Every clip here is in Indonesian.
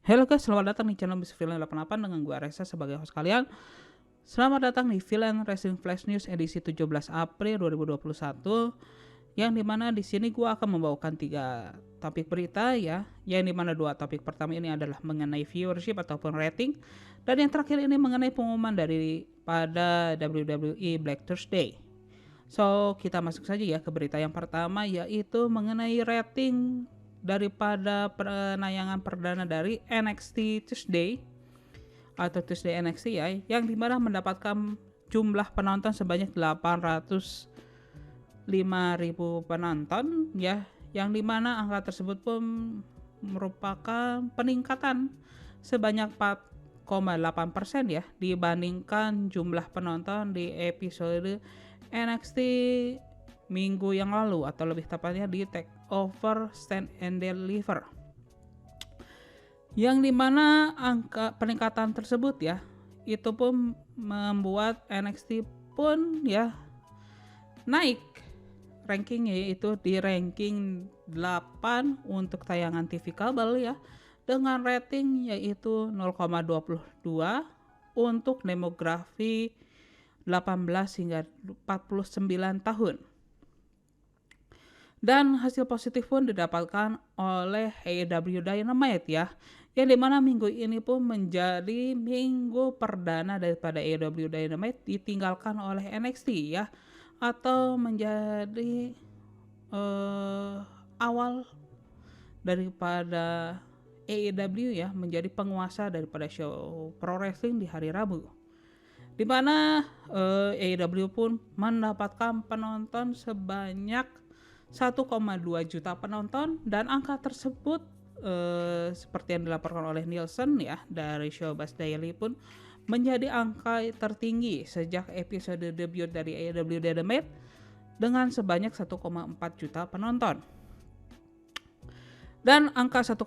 Halo guys, selamat datang di channel Miss Villain 88 dengan gue Reza sebagai host kalian. Selamat datang di Villain Wrestling Flash News edisi 17 April 2021. Yang dimana di sini gue akan membawakan 3 topik berita ya. Yang dimana 2 topik pertama ini adalah mengenai viewership ataupun rating. Dan yang terakhir ini mengenai pengumuman pada WWE Black Thursday. So kita masuk saja ya ke berita yang pertama, yaitu mengenai rating daripada penayangan perdana dari NXT Tuesday atau Tuesday NXT ya, yang dimana mendapatkan jumlah penonton sebanyak 805.000 penonton ya, yang dimana angka tersebut pun merupakan peningkatan sebanyak 4,8% ya dibandingkan jumlah penonton di episode NXT minggu yang lalu, atau lebih tepatnya di Takeover Stand and Deliver, yang dimana angka peningkatan tersebut ya itu pun membuat NXT pun ya naik rankingnya, yaitu di ranking 8 untuk tayangan TV kabel ya, dengan rating yaitu 0,22 untuk demografi 18 hingga 49 tahun. Dan hasil positif pun didapatkan oleh AEW Dynamite ya, yang dimana minggu ini pun menjadi minggu perdana daripada AEW Dynamite ditinggalkan oleh NXT ya, atau menjadi awal daripada AEW ya menjadi penguasa daripada show pro wrestling di hari Rabu, di mana AEW pun mendapatkan penonton sebanyak 1,2 juta penonton, dan angka tersebut seperti yang dilaporkan oleh Nielsen ya dari Showbuzz Daily pun menjadi angka tertinggi sejak episode debut dari AEW Dynamite dengan sebanyak 1,4 juta penonton. Dan angka 1,2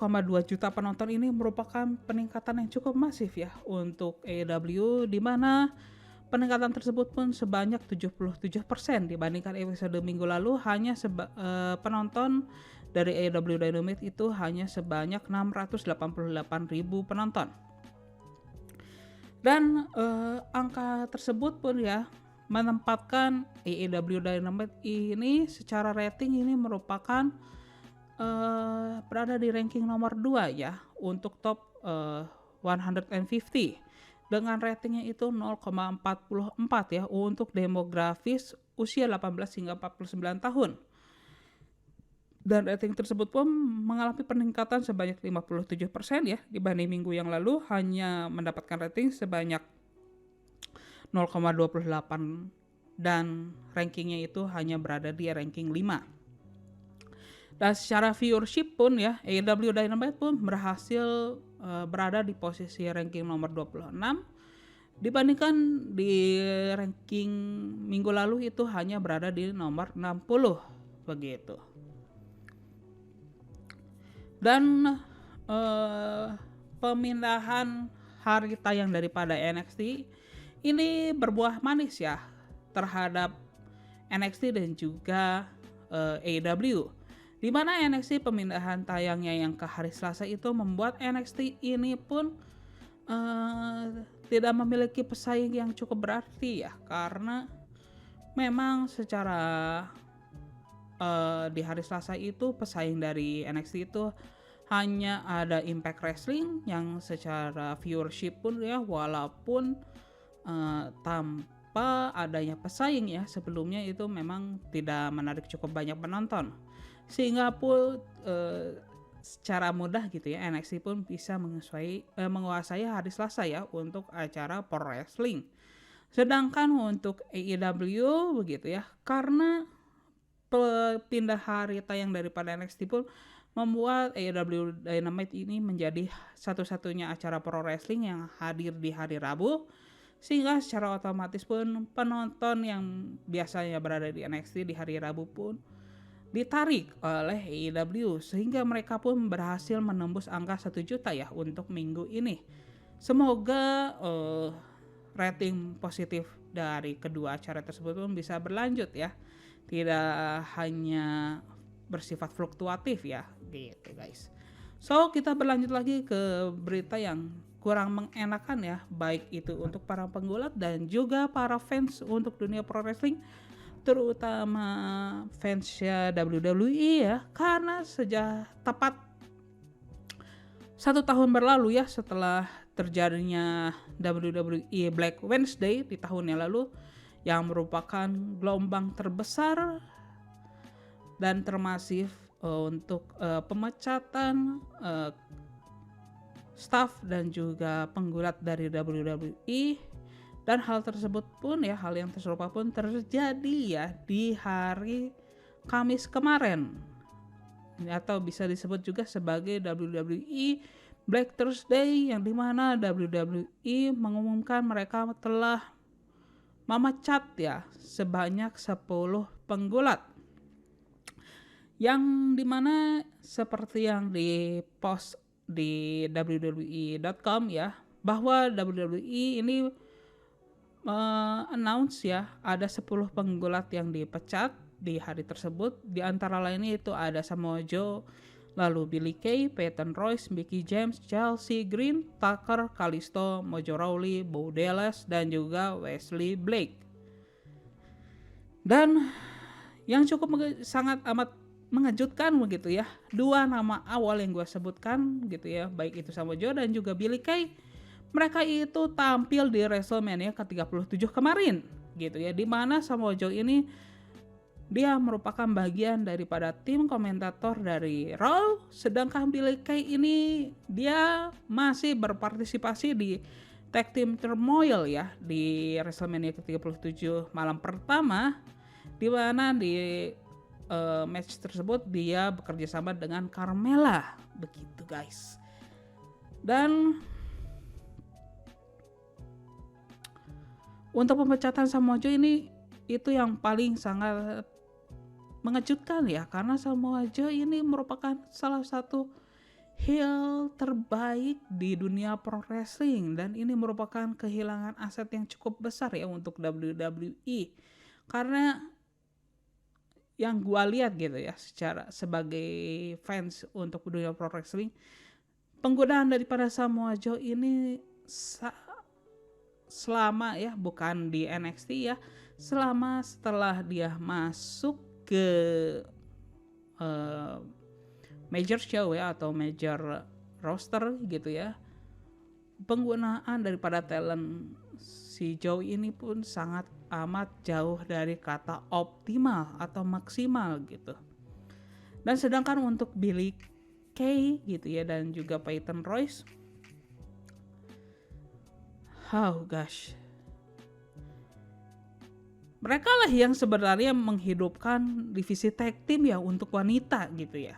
juta penonton ini merupakan peningkatan yang cukup masif ya untuk AEW, di mana peningkatan tersebut pun sebanyak 77% dibandingkan episode minggu lalu. Hanya penonton dari AEW Dynamite itu hanya sebanyak 688.000 penonton. Dan angka tersebut pun ya menempatkan AEW Dynamite ini secara rating ini merupakan berada di ranking nomor 2 ya untuk top 150 dengan ratingnya itu 0,44 ya untuk demografis usia 18 hingga 49 tahun. Dan rating tersebut pun mengalami peningkatan sebanyak 57% ya dibanding minggu yang lalu, hanya mendapatkan rating sebanyak 0,28 dan rankingnya itu hanya berada di ranking 5. Dan secara viewership pun ya AEW Dynamite pun berhasil berada di posisi ranking nomor 26, dibandingkan di ranking minggu lalu itu hanya berada di nomor 60 begitu. Dan pemindahan hari tayang daripada NXT ini berbuah manis ya terhadap NXT dan juga AEW, di mana NXT pemindahan tayangnya yang ke hari Selasa itu membuat NXT ini pun tidak memiliki pesaing yang cukup berarti ya, karena memang secara di hari Selasa itu pesaing dari NXT itu hanya ada Impact Wrestling yang secara viewership pun ya walaupun tanpa adanya pesaing ya sebelumnya itu memang tidak menarik cukup banyak penonton, sehingga pun secara mudah gitu ya NXT pun bisa menguasai hari Selasa ya untuk acara pro wrestling. Sedangkan untuk AEW begitu ya, karena pindah hari tayang daripada NXT pun membuat AEW Dynamite ini menjadi satu-satunya acara pro wrestling yang hadir di hari Rabu, sehingga secara otomatis pun penonton yang biasanya berada di NXT di hari Rabu pun ditarik oleh AEW, sehingga mereka pun berhasil menembus angka 1 juta ya untuk minggu ini. Semoga rating positif dari kedua acara tersebut pun bisa berlanjut ya, tidak hanya bersifat fluktuatif ya gitu guys. So kita berlanjut lagi ke berita yang kurang mengenakan ya, baik itu untuk para penggulat dan juga para fans untuk dunia pro wrestling, terutama fansnya WWE ya, karena sejak tepat 1 tahun berlalu ya setelah terjadinya WWE Black Wednesday di tahun yang lalu, yang merupakan gelombang terbesar dan termasif untuk pemecatan staf dan juga penggulat dari WWE. Dan hal tersebut pun ya, hal yang serupa pun terjadi ya di hari Kamis kemarin, atau bisa disebut juga sebagai WWE Black Thursday, yang dimana WWE mengumumkan mereka telah memecat ya sebanyak 10 penggulat, yang dimana seperti yang di post di WWE.com ya, bahwa WWE ini announce ya ada 10 penggulat yang dipecat di hari tersebut. Di antara lainnya itu ada Samoa Joe, lalu Billie Kay, Peyton Royce, Mickie James, Chelsea Green, Tucker, Kalisto, Mojo Rawley, Bo Dallas, dan juga Wesley Blake. Dan yang cukup sangat amat mengejutkan begitu ya, 2 nama awal yang gue sebutkan gitu ya, baik itu Samoa Joe dan juga Billie Kay, mereka itu tampil di WrestleMania ke-37 kemarin gitu ya, dimana Samoa Joe ini dia merupakan bagian daripada tim komentator dari Raw, sedangkan Billie Kay ini dia masih berpartisipasi di Tag Team Turmoil ya di WrestleMania ke-37 malam pertama, di mana di match tersebut dia bekerja sama dengan Carmella begitu guys. Dan untuk pemecatan Samoa Joe ini itu yang paling sangat mengejutkan ya, karena Samoa Joe ini merupakan salah satu heel terbaik di dunia pro wrestling, dan ini merupakan kehilangan aset yang cukup besar ya untuk WWE. Karena yang gua lihat gitu ya, secara sebagai fans untuk dunia pro wrestling, penggunaan daripada Samoa Joe ini selama ya, bukan di NXT ya, selama setelah dia masuk ke major show ya atau major roster gitu ya, penggunaan daripada talent si Joe ini pun sangat amat jauh dari kata optimal atau maksimal gitu. Dan sedangkan untuk Billie Kay gitu ya dan juga Peyton Royce, oh gosh, mereka lah yang sebenarnya menghidupkan divisi tag team ya untuk wanita gitu ya,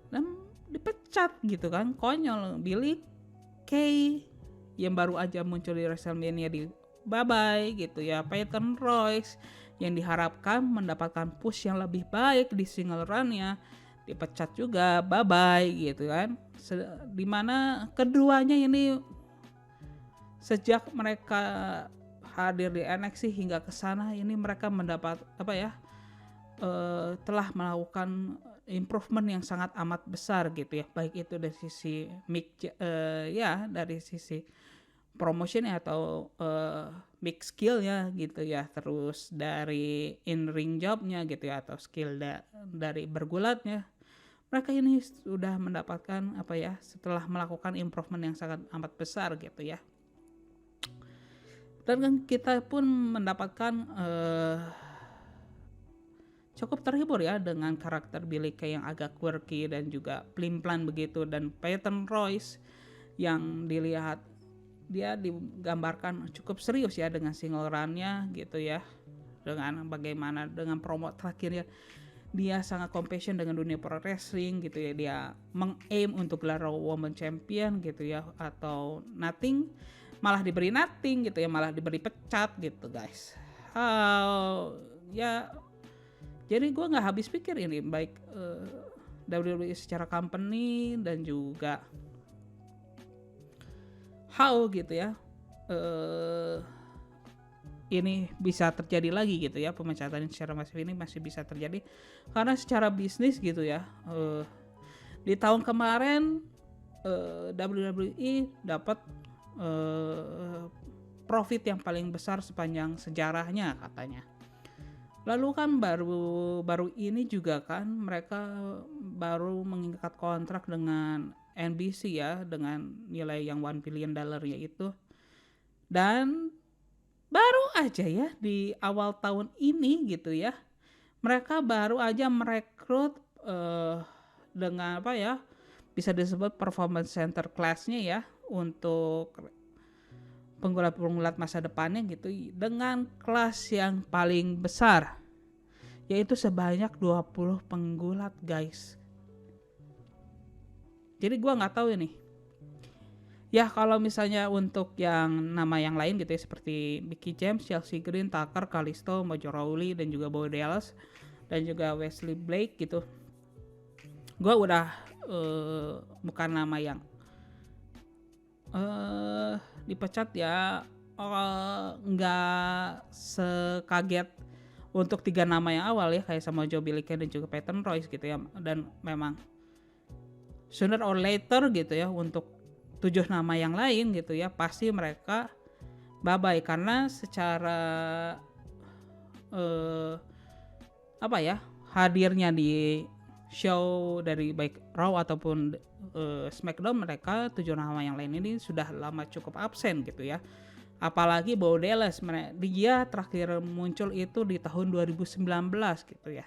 dan dipecat gitu kan, konyol. Billie Kay yang baru aja muncul di WrestleMania di bye-bye gitu ya, Peyton Royce yang diharapkan mendapatkan push yang lebih baik di single run-nya dipecat juga, bye-bye gitu kan. Dimana keduanya ini sejak mereka hadir di NXT hingga ke sana ini mereka mendapat telah melakukan improvement yang sangat amat besar gitu ya, baik itu dari sisi dari sisi promotion atau mix skillnya gitu ya, terus dari in ring jobnya gitu ya, atau skill dari bergulatnya, mereka ini sudah mendapatkan setelah melakukan improvement yang sangat amat besar gitu ya. Dan kan kita pun mendapatkan cukup terhibur ya dengan karakter Billie Kay yang agak quirky dan juga pelin-pelan begitu, dan Peyton Royce yang dilihat dia digambarkan cukup serius ya dengan single run-nya gitu ya, dengan bagaimana dengan promo terakhirnya dia sangat compassion dengan dunia pro wrestling gitu ya, dia meng-aim untuk gelar Women Champion gitu ya, atau nothing malah diberi nothing gitu ya, malah diberi pecat gitu guys. Jadi gue nggak habis pikir ini, baik WWE secara company dan juga how gitu ya, ini bisa terjadi lagi gitu ya, pemecatan secara masif ini masih bisa terjadi karena secara bisnis gitu ya, Di tahun kemarin WWE dapat profit yang paling besar sepanjang sejarahnya katanya. Lalu kan baru ini juga kan mereka baru mengikat kontrak dengan NBC ya, dengan nilai yang $1 billion yaitu. Dan baru aja ya di awal tahun ini gitu ya, mereka baru aja merekrut dengan apa ya, bisa disebut performance center class-nya ya, untuk penggulat-penggulat masa depannya gitu, dengan kelas yang paling besar, yaitu sebanyak 20 penggulat guys. Jadi gua nggak tahu ini ya, kalau misalnya untuk yang nama yang lain gitu ya, seperti Mickie James, Chelsea Green, Tucker, Kalisto, Mojo Rawley, dan juga Bo Dallas, dan juga Wesley Blake gitu, gua udah bukan nama yang dipecat ya, nggak sekaget untuk 3 nama yang awal ya, kayak sama Joe Billiken dan juga Peyton Royce gitu ya. Dan memang sooner or later gitu ya, untuk 7 nama yang lain gitu ya, pasti mereka bye-bye, karena secara apa ya, hadirnya di show dari baik Raw ataupun SmackDown, mereka 7 nama yang lain ini sudah lama cukup absen gitu ya. Apalagi Bo Dallas, dia terakhir muncul itu di tahun 2019 gitu ya.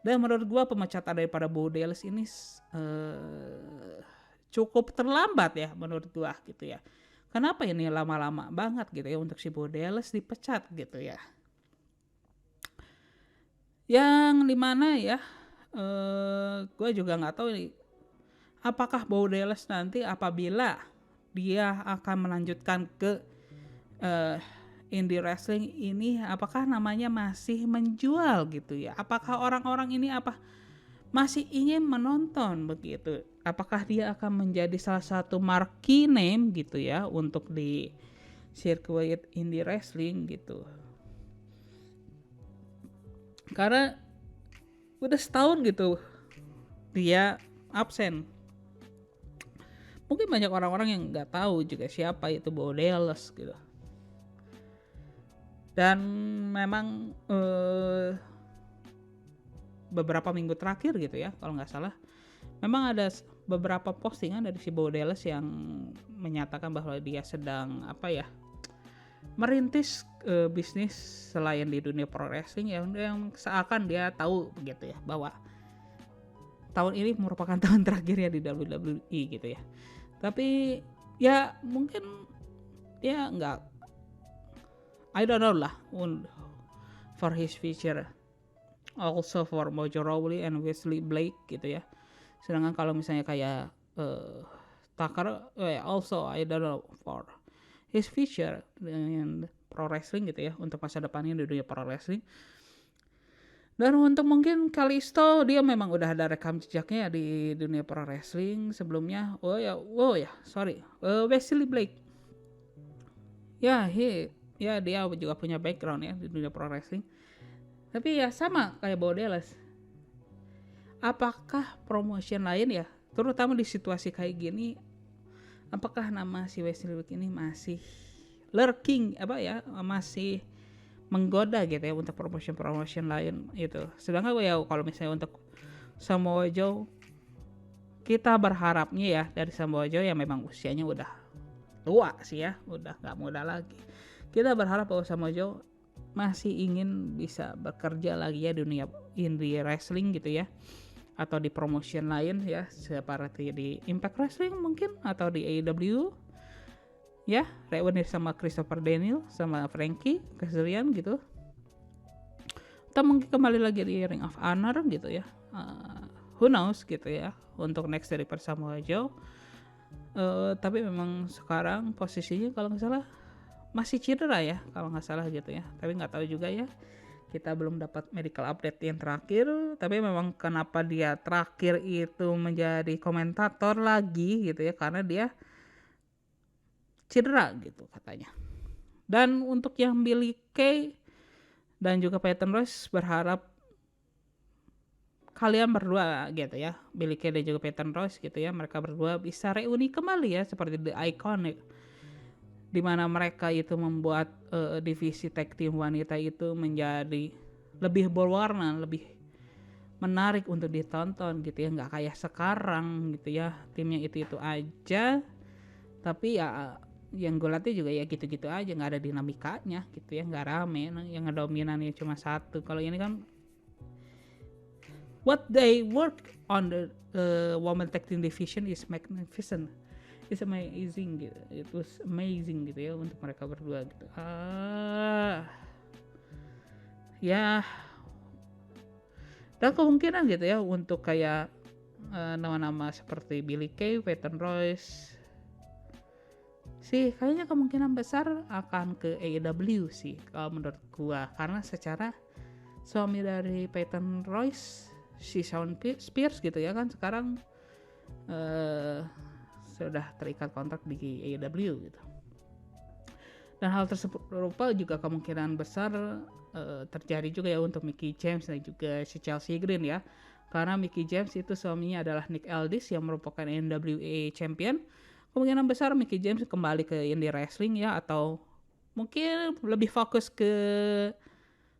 Dan menurut gua pemecatan daripada Bo Dallas ini cukup terlambat ya menurut gua gitu ya. Kenapa ini lama-lama banget gitu ya untuk si Bo Dallas dipecat gitu ya. Yang dimana ya, gue juga nggak tahu nih, apakah Bo Dallas nanti apabila dia akan melanjutkan ke indie wrestling ini, apakah namanya masih menjual gitu ya? Apakah orang-orang ini masih ingin menonton begitu? Apakah dia akan menjadi salah satu marquee name gitu ya untuk di sirkuit indie wrestling gitu? Karena udah setahun gitu dia absen. Mungkin banyak orang-orang yang nggak tahu juga siapa itu Bo Dallas gitu. Dan memang beberapa minggu terakhir gitu ya, kalau nggak salah, memang ada beberapa postingan dari si Bo Dallas yang menyatakan bahwa dia sedang merintis bisnis selain di dunia pro wrestling yang seakan dia tahu begitu ya, bahwa tahun ini merupakan tahun terakhirnya di WWE gitu ya. Tapi ya mungkin dia nggak, I don't know lah, for his future, also for Mojo Rawley and Wesley Blake gitu ya. Sedangkan kalau misalnya kayak Tucker, also I don't know for his future in pro wrestling gitu ya, untuk masa depannya di dunia pro wrestling. Dan untuk mungkin Kalisto, dia memang udah ada rekam jejaknya di dunia pro wrestling sebelumnya. Wesley Blake, ya dia juga punya background ya di dunia pro wrestling. Tapi ya sama kayak Bo Dallas, apakah promotion lain ya, terutama di situasi kayak gini, apakah nama si Wesley Blake ini masih lurking masih menggoda gitu ya untuk promotion lain itu. Sedangkan ya kalau misalnya untuk Samoa Joe, kita berharapnya ya dari Samoa Joe yang memang usianya udah tua sih ya, udah nggak muda lagi. Kita berharap bahwa Samoa Joe masih ingin bisa bekerja lagi ya di dunia indie wrestling gitu ya, atau di promotion lain ya, seperti di Impact Wrestling mungkin, atau di AEW ya, reunir sama Christopher Daniel sama Frankie Kazarian gitu, atau mungkin kembali lagi di Ring of Honor gitu ya. Who knows gitu ya untuk next dari Samoa Joe. Tapi memang sekarang posisinya kalau nggak salah masih cedera ya kalau nggak salah gitu ya, tapi nggak tahu juga ya, kita belum dapat medical update yang terakhir. Tapi memang kenapa dia terakhir itu menjadi komentator lagi gitu ya, karena dia cedera gitu katanya. Dan untuk yang Billie Kay dan juga Peyton Royce, berharap kalian berdua gitu ya, Billie Kay dan juga Peyton Royce gitu ya, mereka berdua bisa reuni kembali ya seperti The Iconic, di mana mereka itu membuat divisi tag team wanita itu menjadi lebih berwarna, lebih menarik untuk ditonton gitu ya, nggak kayak sekarang gitu ya, timnya itu aja, tapi ya yang gue latih juga ya gitu-gitu aja, nggak ada dinamikanya gitu ya, nggak rame, yang ngedominannya cuma satu. Kalau ini kan what they work on the women tag team division is magnificent, it's amazing gitu, it was amazing gitu ya untuk mereka berdua gitu. Ya, dan kemungkinan gitu ya untuk kayak nama-nama seperti Billie Kay, Peyton Royce sih kayaknya kemungkinan besar akan ke AEW sih kalau menurut gua, karena secara suami dari Peyton Royce si Shawn Spears gitu ya kan sekarang sudah terikat kontrak di AEW gitu. Dan hal tersebut berupa juga kemungkinan besar terjadi juga ya untuk Mickie James dan juga si Chelsea Green ya, karena Mickie James itu suaminya adalah Nick Aldis yang merupakan NWA Champion. Kemungkinan besar Mickie James kembali ke indie wrestling ya, atau mungkin lebih fokus ke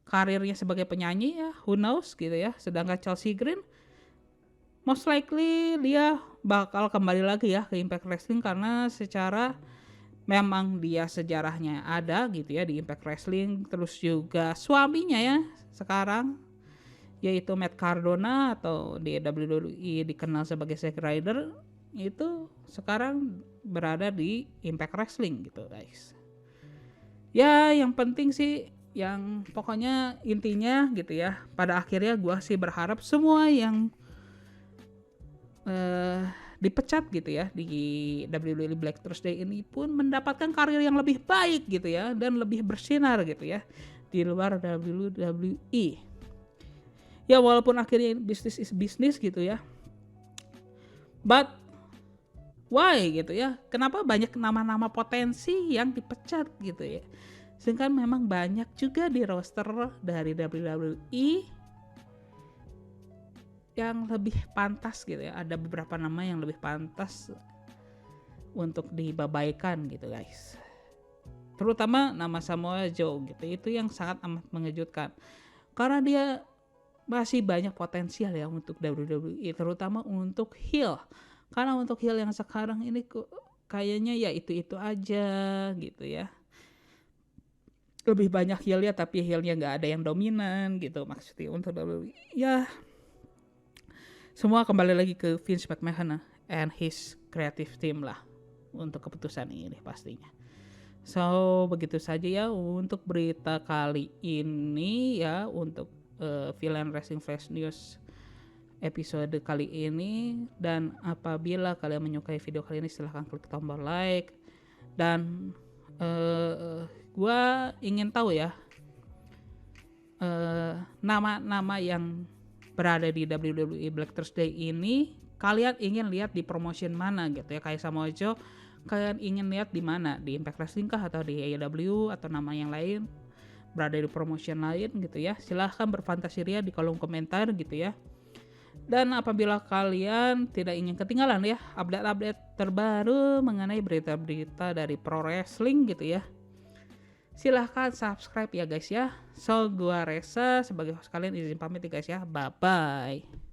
karirnya sebagai penyanyi ya, who knows gitu ya. Sedangkan Chelsea Green most likely dia bakal kembali lagi ya ke Impact Wrestling, karena secara memang dia sejarahnya ada gitu ya di Impact Wrestling. Terus juga suaminya ya sekarang yaitu Matt Cardona atau di WWE dikenal sebagai Zack Ryder, itu sekarang berada di Impact Wrestling gitu guys. Ya yang penting sih, yang pokoknya intinya gitu ya, pada akhirnya gue sih berharap semua yang dipecat gitu ya di WWE Black Thursday ini pun mendapatkan karir yang lebih baik gitu ya, dan lebih bersinar gitu ya di luar WWE. Ya walaupun akhirnya bisnis is bisnis gitu ya, but why gitu ya, kenapa banyak nama-nama potensi yang dipecat gitu ya, sedangkan memang banyak juga di roster dari WWE yang lebih pantas gitu ya, ada beberapa nama yang lebih pantas untuk dibabaikan gitu guys, terutama nama Samoa Joe gitu, itu yang sangat amat mengejutkan karena dia masih banyak potensial ya untuk WWE, terutama untuk heel, karena untuk heel yang sekarang ini kayaknya ya itu aja gitu ya, lebih banyak heel ya tapi heelnya nggak ada yang dominan gitu maksudnya untuk WWE ya. Semua kembali lagi ke Vince McMahon and his creative team lah untuk keputusan ini pastinya. So begitu saja ya untuk berita kali ini ya, untuk Villain Wrestling Flash News episode kali ini. Dan apabila kalian menyukai video kali ini silahkan klik tombol like. Dan gue ingin tahu ya nama-nama yang berada di WWE Black Thursday ini kalian ingin lihat di promotion mana gitu ya, kayak Samoa Joe kalian ingin lihat di mana, di Impact Wrestling kah atau di AEW atau nama yang lain berada di promotion lain gitu ya. Silahkan berfantasi ria di kolom komentar gitu ya. Dan apabila kalian tidak ingin ketinggalan ya update-update terbaru mengenai berita-berita dari pro wrestling gitu ya, silahkan subscribe ya guys ya. So gua Reza sebagai host kalian izin pamit ya guys ya, bye bye.